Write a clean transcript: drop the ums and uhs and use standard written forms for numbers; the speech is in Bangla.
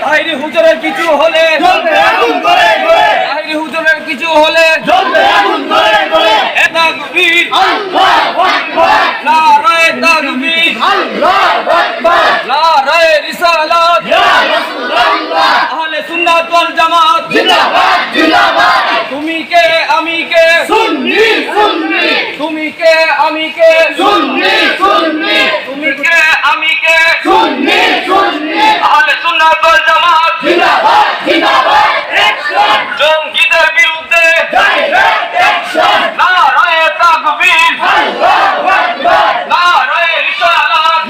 তাহিরি হুজুরের কিছু হলে তাহিরি হুজুরের কিছু হলে তাকবীর নারায়ে তাকবীর নারায়ে রিসালাত আহলে সুন্নাত ওয়াল জামাত তুমি কে আমি কে তুমি কে আমি কে তুমি কে আমি কে আহলে সুন্নাত ওয়াল জামাত জঙ্গিদের বিরুদ্ধে নারায়ে তাকবীর নারায়ে রিসালাত